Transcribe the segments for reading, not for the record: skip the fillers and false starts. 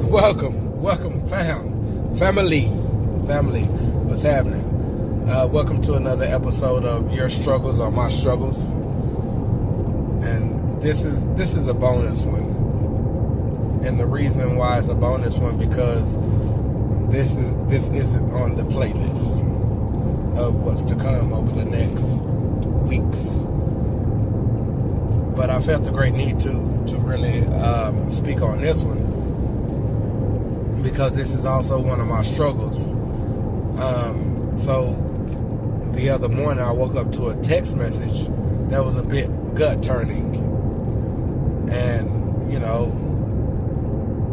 Welcome, family. What's happening? Welcome to another episode of Your Struggles Are My Struggles, and this is a bonus one. And the reason why it's a bonus one because this isn't on the playlist of what's to come over the next weeks. But I felt the great need to really speak on this one because this is also one of my struggles. So the other morning I woke up to a text message that was a bit gut turning, and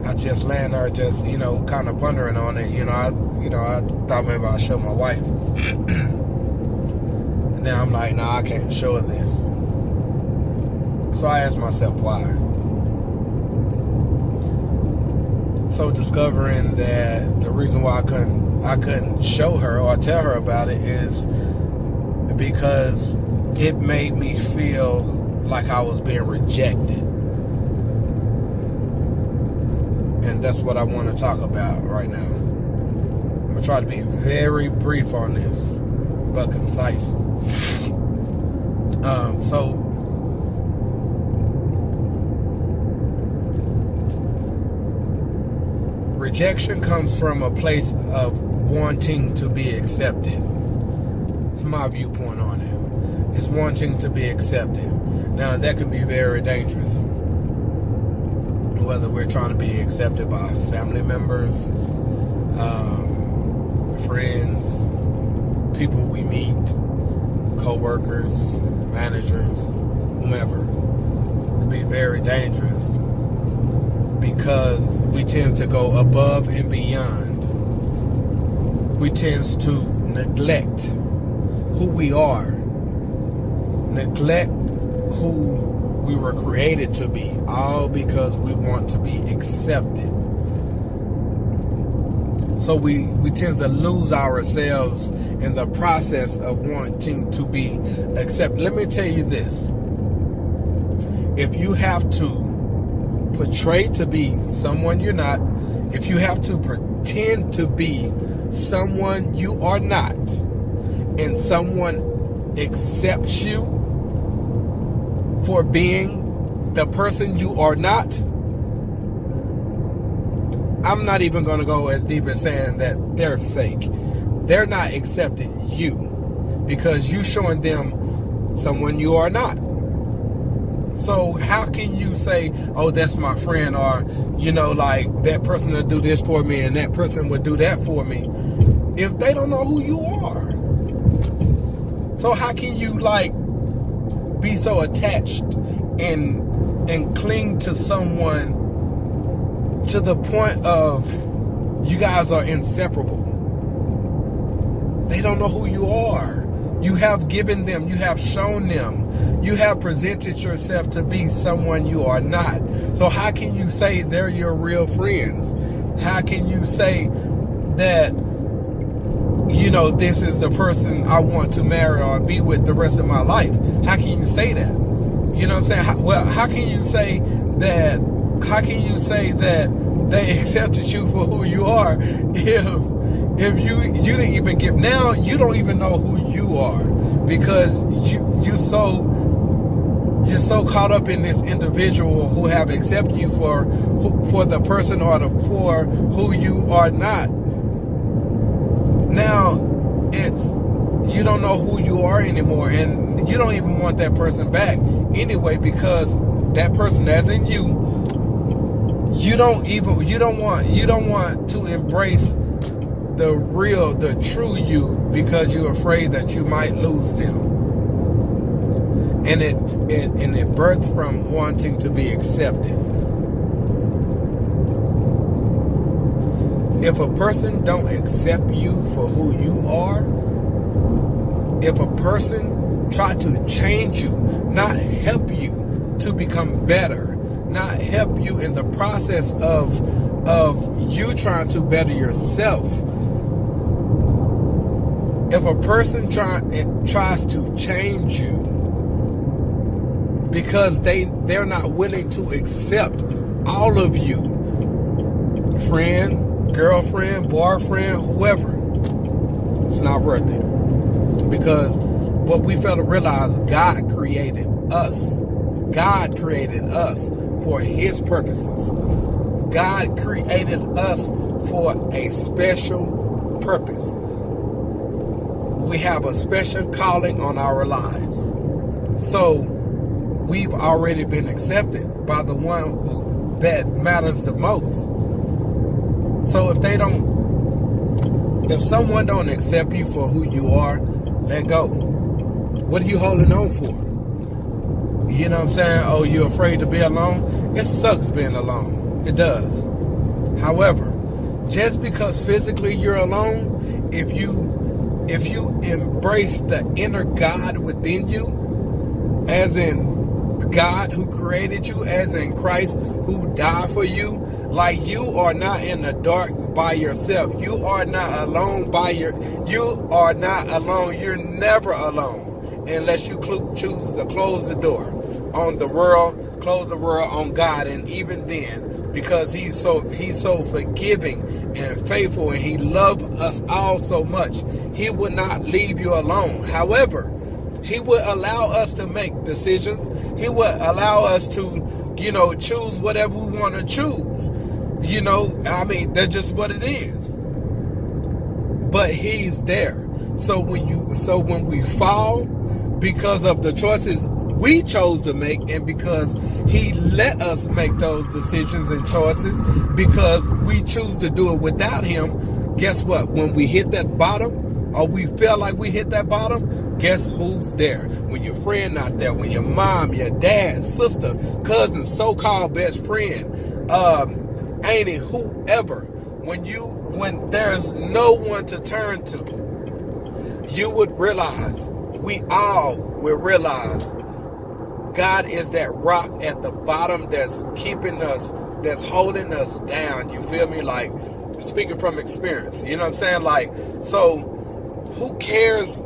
I just laying there just kind of pondering on it. I thought maybe I'd show my wife, and then I'm like, nah, I can't show her this. So I asked myself why. So discovering that the reason why I couldn't show her or tell her about it is because it made me feel like I was being rejected. And that's what I want to talk about right now. I'm going to try to be very brief on this, but concise. So rejection comes from a place of wanting to be accepted. From my viewpoint on it, it's wanting to be accepted. Now that can be very dangerous. Whether we're trying to be accepted by family members, friends, people we meet, co-workers, managers, whomever, it can be very dangerous. Because we tend to go above and beyond. We tend to neglect who we are. Neglect who we were created to be. All because we want to be accepted. So we tend to lose ourselves in the process of wanting to be accepted. Let me tell you this. If you have to portray to be someone you're not, if you have to pretend to be someone you are not, and someone accepts you for being the person you are not, I'm not even going to go as deep as saying that they're fake. They're not accepting you because you're showing them someone you are not. So how can you say, oh, that's my friend, or, like that person will do this for me and that person would do that for me, if they don't know who you are? So how can you be so attached and cling to someone to the point of you guys are inseparable? They don't know who you are. You have given them, you have shown them, you have presented yourself to be someone you are not. So how can you say they're your real friends? How can you say that, this is the person I want to marry or be with the rest of my life? How can you say that? You know what I'm saying? How can you say that? How can you say that they accepted you for who you are if you didn't even give? Now you don't even know who you are because you're so caught up in this individual who have accepted you for the person or for who you are not. Now you don't know who you are anymore, and you don't even want that person back anyway because that person, as in you don't want to embrace the true you because you're afraid that you might lose them. And it birthed from wanting to be accepted. If a person don't accept you for who you are, if a person try to change you, not help you to become better, not help you in the process of you trying to better yourself, if a person tries to change you because they're not willing to accept all of you, friend, girlfriend, boyfriend, whoever. It's not worth it. Because what we fail to realize, God created us. God created us for His purposes. God created us for a special purpose. We have a special calling on our lives. So we've already been accepted by the one that matters the most. So if someone don't accept you for who you are, let go. What are you holding on for? You know what I'm saying? Oh, you're afraid to be alone? It sucks being alone. It does. However, just because physically you're alone, if you embrace the inner God within you, as in God who created you, as in Christ who died for you, like you are not in the dark by yourself. You are not alone you are not alone. You're never alone unless you choose to close the door on the world, close the world on God. And even then, because he's so forgiving and faithful, and He loves us all so much, He would not leave you alone. However, He would allow us to make decisions. He would allow us to, choose whatever we want to choose. That's just what it is. But He's there. So when we fall, because of the choices we chose to make, and because He let us make those decisions and choices, because we choose to do it without Him, guess what? When we hit that bottom, or we feel like we hit that bottom, guess who's there? When your friend not there, when your mom, your dad, sister, cousin, so-called best friend, auntie, whoever, when there's no one to turn to, we all will realize God is that rock at the bottom that's keeping us, that's holding us down. You feel me? Like, speaking from experience, you know what I'm saying? Like, so who cares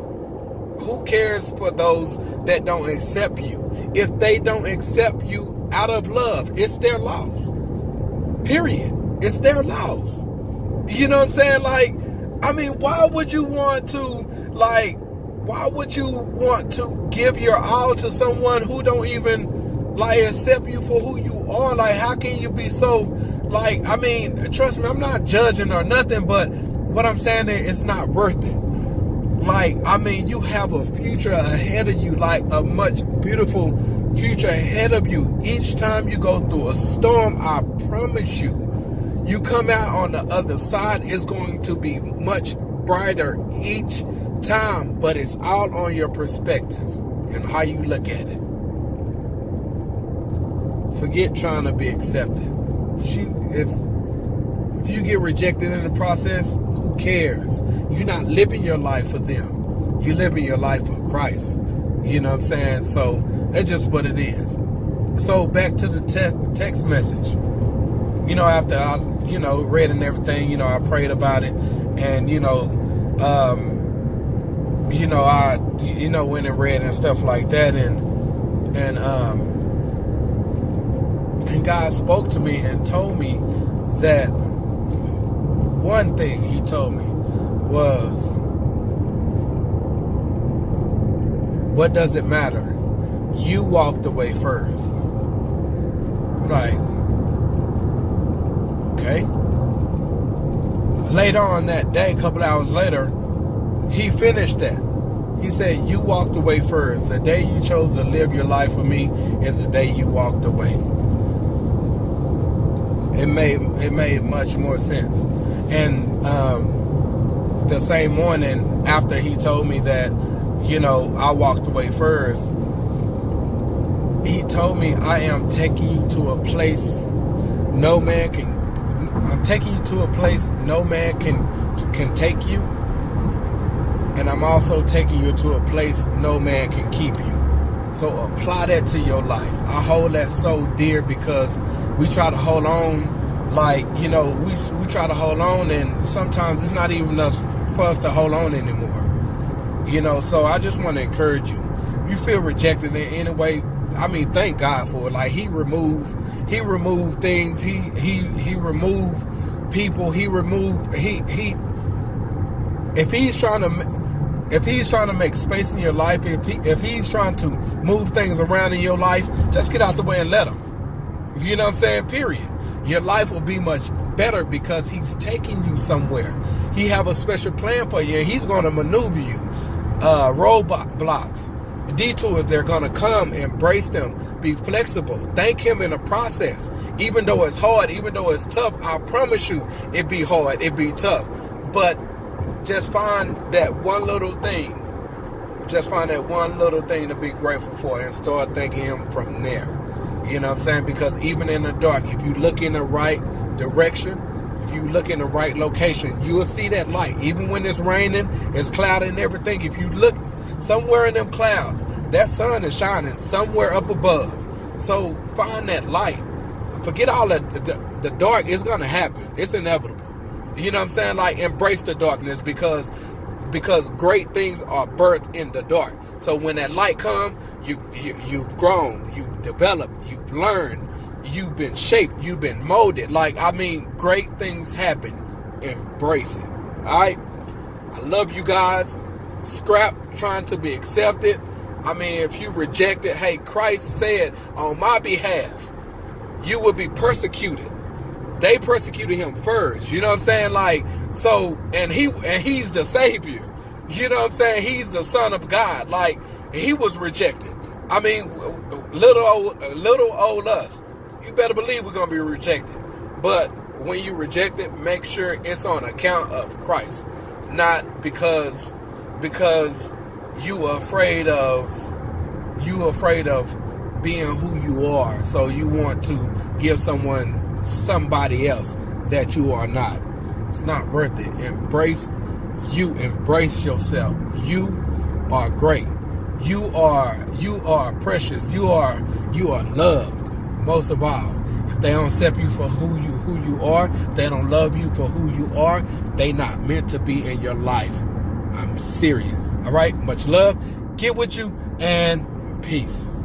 for those that don't accept you? If they don't accept you out of love, it's their loss. Period. It's their loss. You know what I'm saying? Like, why would you want to give your all to someone who don't even accept you for who you are? Like, how can you be so trust me, I'm not judging or nothing, but what I'm saying is it's not worth it. You have a future ahead of you, like a much beautiful future ahead of you. Each time you go through a storm, I promise you come out on the other side, it's going to be much brighter each time, but it's all on your perspective and how you look at it. Forget trying to be accepted. If you get rejected in the process, who cares? You're not living your life for them. You're living your life for Christ. You know what I'm saying? So that's just what it is. So back to the text message. After I, read and everything, I prayed about it, and I went and read and stuff like that, and God spoke to me and told me that one thing He told me was, what does it matter? You walked away first. Right. Okay. Later on that day, a couple hours later, He finished that. He said, you walked away first. The day you chose to live your life for me is the day you walked away. It made much more sense. And the same morning after He told me that, I walked away first, He told me, I am taking you to a place no man can take you. And I'm also taking you to a place no man can keep you. So apply that to your life. I hold that so dear, because we try to hold on, we try to hold on, and sometimes it's not even enough for us to hold on anymore. So I just want to encourage you. If you feel rejected in any way, thank God for it. Like, He removed things. He removed people. He if he's trying to make space in your life, if he's trying to move things around in your life, just get out the way and let him. You know what I'm saying? Period. Your life will be much better because he's taking you somewhere. He have a special plan for you, and he's going to maneuver you. Roadblocks, detours, they're going to come. Embrace them. Be flexible. Thank him in the process. Even though it's hard, even though it's tough, I promise you it be hard, it be tough. But just find that one little thing. Just find that one little thing to be grateful for and start thanking him from there. You know what I'm saying? Because even in the dark, if you look in the right direction, if you look in the right location, you will see that light. Even when it's raining, it's cloudy and everything. If you look somewhere in them clouds, that sun is shining somewhere up above. So find that light. Forget all the dark. It's going to happen. It's inevitable. You know what I'm saying? Like, embrace the darkness because great things are birthed in the dark. So when that light comes, you've grown, you've developed, you've learned, you've been shaped, you've been molded. Like, I mean, great things happen. Embrace it. Alright? I love you guys. Scrap trying to be accepted. I mean, if you reject it, hey, Christ said on my behalf, you will be persecuted. They persecuted him first. You know what I'm saying? Like, so, and he's the Savior. You know what I'm saying? He's the Son of God. Like, he was rejected. I mean, little old us. You better believe we're gonna be rejected. But when you reject it, make sure it's on account of Christ, not because you are afraid of being who you are. So you want to give somebody else that you are not. It's not worth it. Embrace yourself. You are great. You are precious. You are loved. Most of all, if they don't accept you for who you are, they don't love you for who you are, they not meant to be in your life. I'm serious. All right, much love. Get with you and peace.